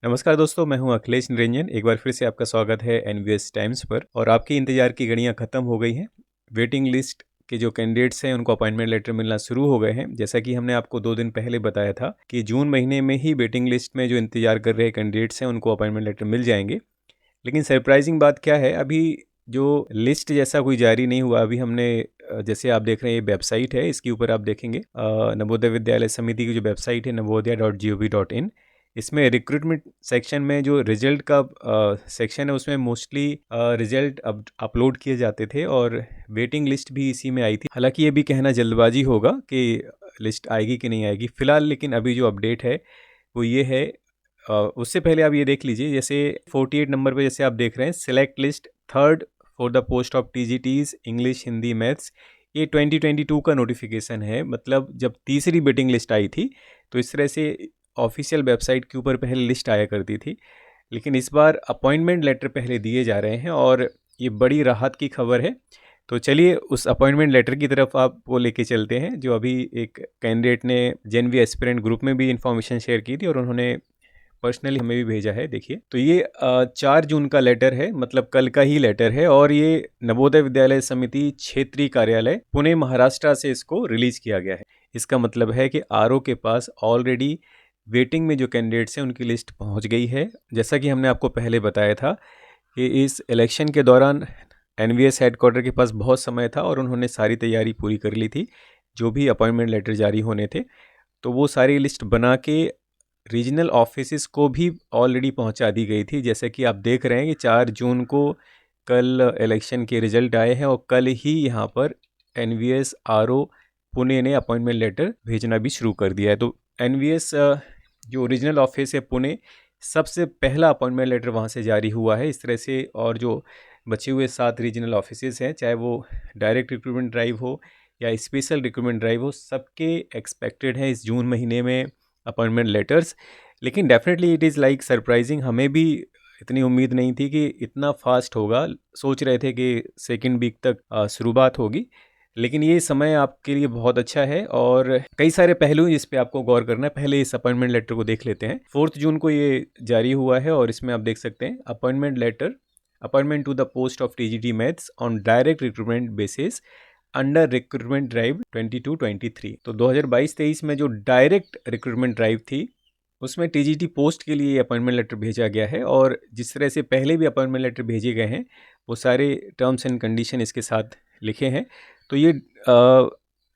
नमस्कार दोस्तों, मैं हूं अखिलेश निरंजन। एक बार फिर से आपका स्वागत है एनवीएस टाइम्स पर। और आपकी इंतजार की घड़ियां खत्म हो गई हैं। वेटिंग लिस्ट के जो कैंडिडेट्स हैं उनको अपॉइंटमेंट लेटर मिलना शुरू हो गए हैं। जैसा कि हमने आपको 2 दिन पहले बताया था कि जून महीने में ही वेटिंग लिस्ट में जो इंतजार कर रहे कैंडिडेट्स हैं उनको अपॉइंटमेंट लेटर मिल जाएंगे। लेकिन सरप्राइजिंग बात क्या है, अभी जो लिस्ट जैसा कोई जारी नहीं हुआ। अभी हमने जैसे आप देख रहे हैं, ये वेबसाइट है, इसके ऊपर आप देखेंगे नवोदय विद्यालय समिति की जो वेबसाइट है navodaya.gov.in। इसमें रिक्रूटमेंट सेक्शन में जो रिजल्ट का सेक्शन है उसमें मोस्टली रिजल्ट अब अपलोड किए जाते थे और वेटिंग लिस्ट भी इसी में आई थी। हालांकि ये भी कहना जल्दबाजी होगा कि लिस्ट आएगी कि नहीं आएगी फिलहाल, लेकिन अभी जो अपडेट है वो ये है। उससे पहले आप ये देख लीजिए, जैसे 48 नंबर पे जैसे आप देख रहे हैं, select list third for the post of TGTs English Hindi maths. ये 2022 का नोटिफिकेशन है। मतलब जब तीसरी वेटिंग लिस्ट आई थी तो इस तरह से ऑफिशियल वेबसाइट के ऊपर पहले लिस्ट आया करती थी, लेकिन इस बार अपॉइंटमेंट लेटर पहले दिए जा रहे हैं और ये बड़ी राहत की खबर है। तो चलिए उस अपॉइंटमेंट लेटर की तरफ आपको लेके चलते हैं, जो अभी एक कैंडिडेट ने जेनवी एस्पिरेंट ग्रुप में भी इंफॉर्मेशन शेयर की थी और उन्होंने पर्सनली हमें भी भेजा है। देखिए, तो ये 4 जून का लेटर है, मतलब कल का ही लेटर है। और ये नवोदय विद्यालय समिति क्षेत्रीय कार्यालय पुणे महाराष्ट्र से इसको रिलीज किया गया है। इसका मतलब है कि आरओ के पास ऑलरेडी वेटिंग में जो कैंडिडेट्स हैं उनकी लिस्ट पहुंच गई है। जैसा कि हमने आपको पहले बताया था कि इस इलेक्शन के दौरान एनवीएस हेडक्वार्टर के पास बहुत समय था और उन्होंने सारी तैयारी पूरी कर ली थी। जो भी अपॉइंटमेंट लेटर जारी होने थे तो वो सारी लिस्ट बना के रीजनल ऑफिसेस को भी ऑलरेडी पहुंचा दी गई थी। जैसे कि आप देख रहे हैं कि 4 जून को कल इलेक्शन के रिजल्ट आए हैं और कल ही यहाँ पर एनवीएस आरओ पुणे ने अपॉइंटमेंट लेटर भेजना भी शुरू कर दिया है। तो एनवीएस जो रीजनल ऑफिस है पुणे, सबसे पहला अपॉइंटमेंट लेटर वहाँ से जारी हुआ है इस तरह से। और जो बचे हुए 7 रीजनल ऑफिसेस हैं, चाहे वो डायरेक्ट रिक्रूटमेंट ड्राइव हो या स्पेशल रिक्रूटमेंट ड्राइव हो, सबके एक्सपेक्टेड है इस जून महीने में अपॉइंटमेंट लेटर्स। लेकिन definitely it is like surprising. हमें भी इतनी उम्मीद नहीं थी कि इतना फास्ट होगा। सोच रहे थे कि सेकेंड वीक तक शुरुआत होगी, लेकिन ये समय आपके लिए बहुत अच्छा है और कई सारे पहलू हैं जिस पे आपको गौर करना है। पहले इस अपॉइंटमेंट लेटर को देख लेते हैं। 4 जून को ये जारी हुआ है और इसमें आप देख सकते हैं appointment letter, appointment to the post of TGT maths on direct recruitment basis under recruitment drive 22-23। तो 2022-23 में जो डायरेक्ट रिक्रूटमेंट ड्राइव थी उसमें टीजीटी पोस्ट के लिए अपॉइंटमेंट लेटर भेजा गया है। और जिस तरह से पहले भी अपॉइंटमेंट लेटर भेजे गए हैं वो सारे टर्म्स एंड कंडीशन इसके साथ लिखे हैं। तो ये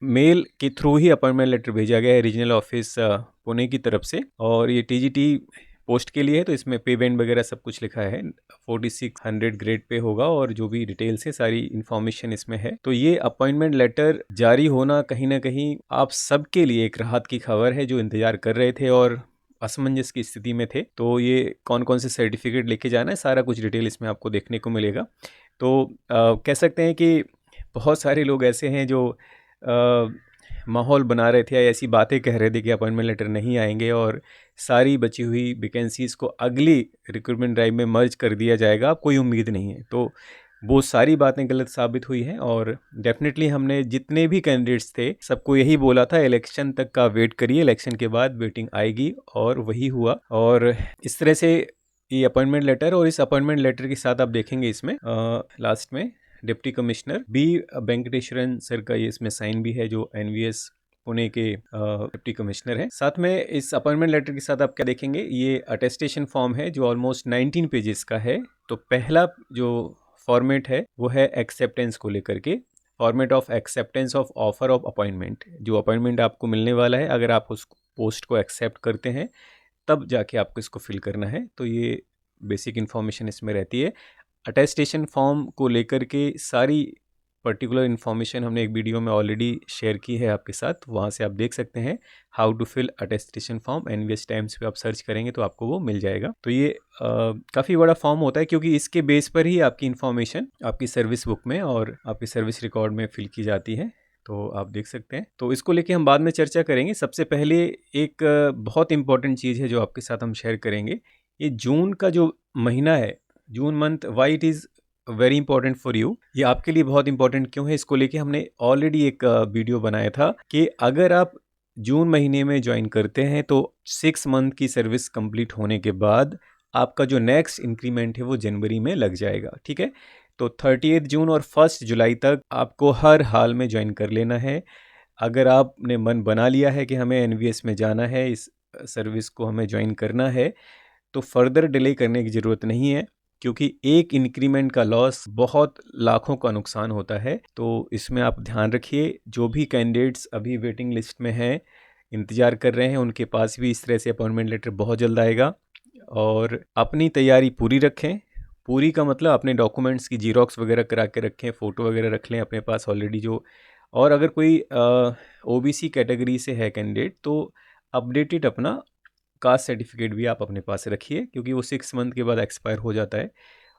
मेल के थ्रू ही अपॉइंटमेंट लेटर भेजा गया है रीजनल ऑफिस पुणे की तरफ से। और ये टीजीटी पोस्ट के लिए है तो इसमें पेमेंट वगैरह सब कुछ लिखा है। 4600 ग्रेड पे होगा और जो भी डिटेल्स है सारी इन्फॉर्मेशन इसमें है। तो ये अपॉइंटमेंट लेटर जारी होना कहीं ना कहीं आप सबके लिए एक राहत की खबर है, जो इंतजार कर रहे थे और असमंजस की स्थिति में थे। तो ये कौन कौन से सर्टिफिकेट लेके जाना है, सारा कुछ डिटेल इसमें आपको देखने को मिलेगा। तो कह सकते हैं कि बहुत सारे लोग ऐसे हैं जो माहौल बना रहे थे या ऐसी बातें कह रहे थे कि अपॉइंटमेंट लेटर नहीं आएंगे और सारी बची हुई वैकेंसीज़ को अगली रिक्रूटमेंट ड्राइव में मर्ज कर दिया जाएगा, कोई उम्मीद नहीं है। तो वो सारी बातें गलत साबित हुई हैं और डेफिनेटली हमने जितने भी कैंडिडेट्स थे सबको यही बोला था, इलेक्शन तक का वेट करिए, इलेक्शन के बाद वेटिंग आएगी, और वही हुआ। और इस तरह से ये अपॉइंटमेंट लेटर, और इस अपॉइंटमेंट लेटर के साथ आप देखेंगे इसमें लास्ट में deputy commissioner B Venkateswaran sir का ये इसमें साइन भी है, जो एनवीएस पुणे के डिप्टी कमिश्नर हैं। साथ में इस अपॉइंटमेंट लेटर के साथ आप क्या देखेंगे, ये अटेस्टेशन फॉर्म है जो ऑलमोस्ट 19 पेजेस का है। तो पहला जो फॉर्मेट है वो है एक्सेप्टेंस को लेकर के, format of acceptance of offer of appointment. जो अपॉइंटमेंट आपको मिलने वाला है, अगर आप उस पोस्ट को एक्सेप्ट करते हैं तब जाके आपको इसको फिल करना है। तो ये बेसिक इन्फॉर्मेशन इसमें रहती है। अटेस्टेशन फॉर्म को लेकर के सारी पर्टिकुलर इन्फॉर्मेशन हमने एक वीडियो में ऑलरेडी शेयर की है आपके साथ, वहाँ से आप देख सकते हैं how to fill attestation form. NVS times पे आप सर्च करेंगे तो आपको वो मिल जाएगा। तो ये काफ़ी बड़ा फॉर्म होता है क्योंकि इसके बेस पर ही आपकी इन्फॉर्मेशन आपकी सर्विस बुक में और आपकी सर्विस रिकॉर्ड में फिल की जाती है। तो आप देख सकते हैं। तो इसको लेके हम बाद में चर्चा करेंगे। सबसे पहले एक बहुत इंपॉर्टेंट चीज़ है जो आपके साथ हम शेयर करेंगे। ये जून का जो महीना है, June month, why it is very important for you, ये आपके लिए बहुत इंपॉर्टेंट क्यों है, इसको लेके हमने ऑलरेडी एक वीडियो बनाया था कि अगर आप जून महीने में ज्वाइन करते हैं तो 6 मंथ की सर्विस कंप्लीट होने के बाद आपका जो नेक्स्ट इंक्रीमेंट है वो जनवरी में लग जाएगा, ठीक है। तो 30 जून और 1 जुलाई तक आपको हर हाल में ज्वाइन कर लेना है। अगर आपने मन बना लिया है कि हमें एनवीएस में जाना है, इस सर्विस को हमें ज्वाइन करना है, तो फर्दर डिले करने की ज़रूरत नहीं है, क्योंकि एक इंक्रीमेंट का लॉस बहुत लाखों का नुकसान होता है। तो इसमें आप ध्यान रखिए, जो भी कैंडिडेट्स अभी वेटिंग लिस्ट में हैं, इंतज़ार कर रहे हैं, उनके पास भी इस तरह से अपॉइंटमेंट लेटर बहुत जल्द आएगा। और अपनी तैयारी पूरी रखें। पूरी का मतलब अपने डॉक्यूमेंट्स की जीरोक्स वगैरह करा के रखें, फ़ोटो वगैरह रख लें अपने पास ऑलरेडी जो। और अगर कोई ओबीसी कैटेगरी से है कैंडिडेट, तो अपडेटेड अपना कास्ट सर्टिफिकेट भी आप अपने पास रखिए, क्योंकि वो 6 मंथ के बाद एक्सपायर हो जाता है।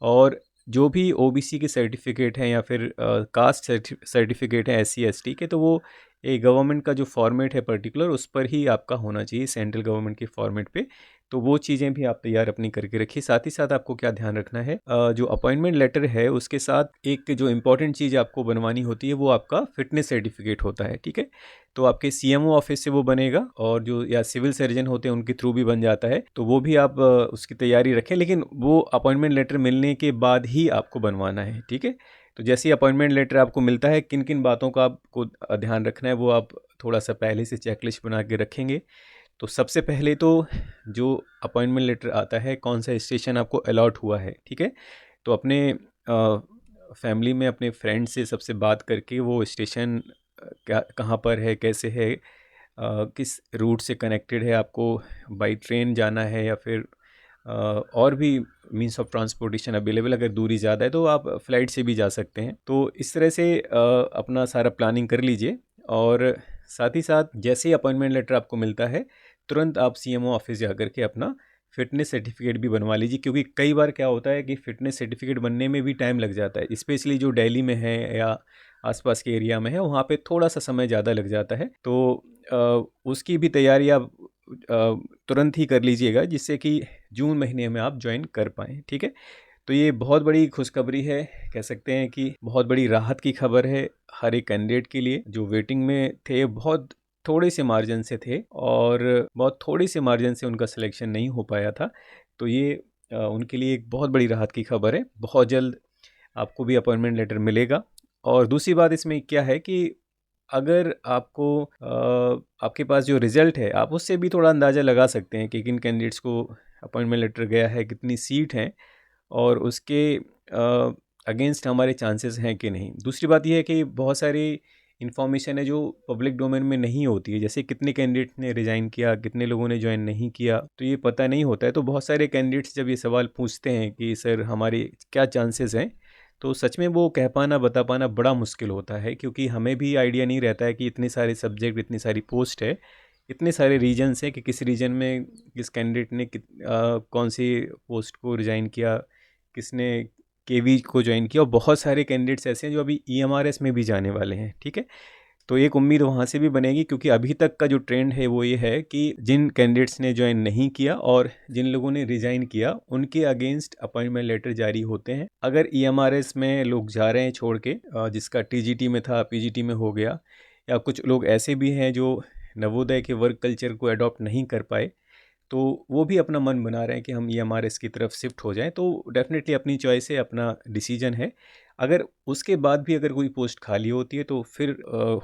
और जो भी ओबीसी के सर्टिफिकेट हैं या फिर कास्ट सर्टिफिकेट है एससी एसटी के, तो वो एक गवर्नमेंट का जो फॉर्मेट है पर्टिकुलर, उस पर ही आपका होना चाहिए, सेंट्रल गवर्नमेंट के फॉर्मेट पे। तो वो चीज़ें भी आप तैयार अपनी करके रखिए। साथ ही साथ आपको क्या ध्यान रखना है, जो अपॉइंटमेंट लेटर है उसके साथ एक जो इम्पॉर्टेंट चीज़ आपको बनवानी होती है वो आपका फिटनेस सर्टिफिकेट होता है, ठीक है। तो आपके सीएमओ ऑफिस से वो बनेगा, और जो या सिविल सर्जन होते हैं उनके थ्रू भी बन जाता है, तो वो भी आप उसकी तैयारी रखें, लेकिन वो अपॉइंटमेंट लेटर मिलने के बाद ही आपको बनवाना है, ठीक है। तो जैसे ही अपॉइंटमेंट लेटर आपको मिलता है, किन किन बातों का आपको ध्यान रखना है वो आप थोड़ा सा पहले से चेकलिस्ट बना के रखेंगे। तो सबसे पहले तो जो अपॉइंटमेंट लेटर आता है, कौन सा स्टेशन आपको अलॉट हुआ है, ठीक है। तो अपने फैमिली में अपने फ्रेंड से सबसे बात करके वो स्टेशन क्या कहाँ पर है, कैसे है, किस रूट से कनेक्टेड है, आपको बाई ट्रेन जाना है या फिर और भी मीन्स ऑफ ट्रांसपोर्टेशन अवेलेबल, अगर दूरी ज़्यादा है तो आप फ़्लाइट से भी जा सकते हैं। तो इस तरह से अपना सारा प्लानिंग कर लीजिए। और साथ ही साथ जैसे ही अपॉइंटमेंट लेटर आपको मिलता है, तुरंत आप सीएमओ ऑफिस जा कर के अपना फ़िटनेस सर्टिफिकेट भी बनवा लीजिए, क्योंकि कई बार क्या होता है कि फ़िटनेस सर्टिफिकेट बनने में भी टाइम लग जाता है, स्पेशली जो दिल्ली में है या आसपास के एरिया में है, वहाँ पे थोड़ा सा समय ज़्यादा लग जाता है। तो उसकी भी तैयारी आप तुरंत ही कर लीजिएगा, जिससे कि जून महीने में आप ज्वाइन कर पाएँ, ठीक है। तो ये बहुत बड़ी खुशखबरी है, कह सकते हैं कि बहुत बड़ी राहत की खबर है हर एक कैंडिडेट के लिए जो वेटिंग में थे, बहुत थोड़े से मार्जिन से थे और बहुत थोड़ी से मार्जिन से उनका सिलेक्शन नहीं हो पाया था। तो ये उनके लिए एक बहुत बड़ी राहत की खबर है। बहुत जल्द आपको भी अपॉइंटमेंट लेटर मिलेगा। और दूसरी बात इसमें क्या है कि अगर आपको आपके पास जो रिज़ल्ट है, आप उससे भी थोड़ा अंदाज़ा लगा सकते हैं कि किन कैंडिडेट्स को अपॉइंटमेंट लेटर गया है, कितनी सीट हैं और उसके अगेंस्ट हमारे चांसेस हैं कि नहीं। दूसरी बात ये है कि बहुत सारी इन्फॉर्मेशन है जो पब्लिक डोमेन में नहीं होती है, जैसे कितने कैंडिडेट ने रिज़ाइन किया, कितने लोगों ने ज्वाइन नहीं किया, तो ये पता नहीं होता है। तो बहुत सारे कैंडिडेट्स जब ये सवाल पूछते हैं कि सर हमारे क्या चांसेस हैं, तो सच में वो कह पाना, बता पाना बड़ा मुश्किल होता है, क्योंकि हमें भी आइडिया नहीं रहता है कि इतने सारे सब्जेक्ट, इतनी सारी पोस्ट है, इतने सारे रीजन्स हैं कि किस रीजन में किस कैंडिडेट ने कौन सी पोस्ट को रिज़ाइन किया, किसने केवी को ज्वाइन किया। और बहुत सारे कैंडिडेट्स ऐसे हैं जो अभी ईएमआरएस में भी जाने वाले हैं, ठीक है। तो एक उम्मीद वहाँ से भी बनेगी, क्योंकि अभी तक का जो ट्रेंड है वो ये है कि जिन कैंडिडेट्स ने ज्वाइन नहीं किया और जिन लोगों ने रिज़ाइन किया, उनके अगेंस्ट अपॉइंटमेंट लेटर जारी होते हैं। अगर ईएमआरएस में लोग जा रहे हैं छोड़ के, जिसका टीजीटी में था पीजीटी में हो गया, या कुछ लोग ऐसे भी हैं जो नवोदय के वर्क कल्चर को अडॉप्ट नहीं कर पाए, तो वो भी अपना मन बना रहे हैं कि हम ईएमआरएस की तरफ शिफ्ट हो जाएं, तो डेफिनेटली अपनी चॉइस है, अपना डिसीजन है। अगर उसके बाद भी अगर कोई पोस्ट खाली होती है, तो फिर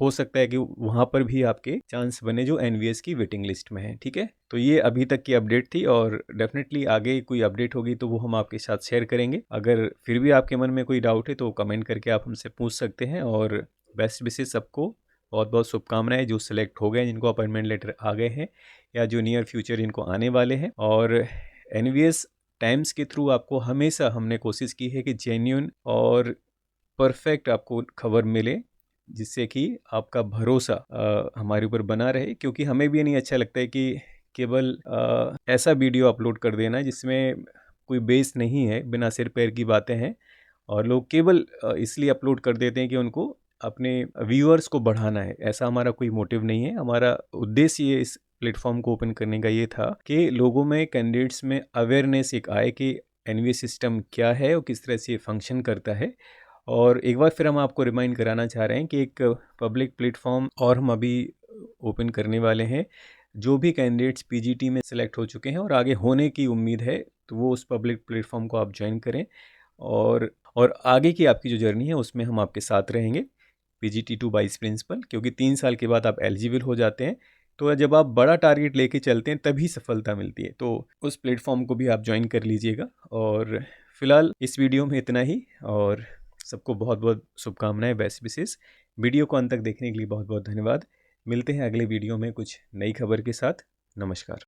हो सकता है कि वहाँ पर भी आपके चांस बने जो एनवीएस की वेटिंग लिस्ट में है, ठीक है। तो ये अभी तक की अपडेट थी, और डेफिनेटली आगे कोई अपडेट होगी तो वो हम आपके साथ शेयर करेंगे। अगर फिर भी आपके मन में कोई डाउट है तो कमेंट करके आप हमसे पूछ सकते हैं। और बेस्ट विशेष सबको बहुत बहुत शुभकामनाएं, जो सिलेक्ट हो गए, जिनको अपॉइंटमेंट लेटर आ गए हैं या जो नियर फ्यूचर इनको आने वाले हैं। और एनवीएस टाइम्स के थ्रू आपको हमेशा हमने कोशिश की है कि जेन्युइन और परफेक्ट आपको खबर मिले, जिससे कि आपका भरोसा हमारे ऊपर बना रहे, क्योंकि हमें भी नहीं अच्छा लगता है कि केवल ऐसा वीडियो अपलोड कर देना जिसमें कोई बेस नहीं है, बिना सिर पैर की बातें हैं, और लोग केवल इसलिए अपलोड कर देते हैं कि उनको अपने व्यूअर्स को बढ़ाना है। ऐसा हमारा कोई मोटिव नहीं है। हमारा उद्देश्य ये इस प्लेटफॉर्म को ओपन करने का ये था कि लोगों में, कैंडिडेट्स में अवेयरनेस एक आए कि एनवीएस सिस्टम क्या है और किस तरह से ये फंक्शन करता है। और एक बार फिर हम आपको रिमाइंड कराना चाह रहे हैं कि एक पब्लिक प्लेटफॉर्म और हम अभी ओपन करने वाले हैं। जो भी कैंडिडेट्स पीजीटी में सेलेक्ट हो चुके हैं और आगे होने की उम्मीद है, तो वो उस पब्लिक प्लेटफॉर्म को आप ज्वाइन करें और आगे की आपकी जो जर्नी है उसमें हम आपके साथ रहेंगे पीजीटी टू वाइस प्रिंसिपल, क्योंकि 3 साल के बाद आप एलिजिबल हो जाते हैं। तो जब आप बड़ा टारगेट लेके चलते हैं तभी सफलता मिलती है, तो उस प्लेटफॉर्म को भी आप ज्वाइन कर लीजिएगा। और फिलहाल इस वीडियो में इतना ही, और सबको बहुत बहुत शुभकामनाएं, बेस्ट विशेष। वीडियो को अंत तक देखने के लिए बहुत बहुत धन्यवाद। मिलते हैं अगले वीडियो में कुछ नई खबर के साथ। नमस्कार।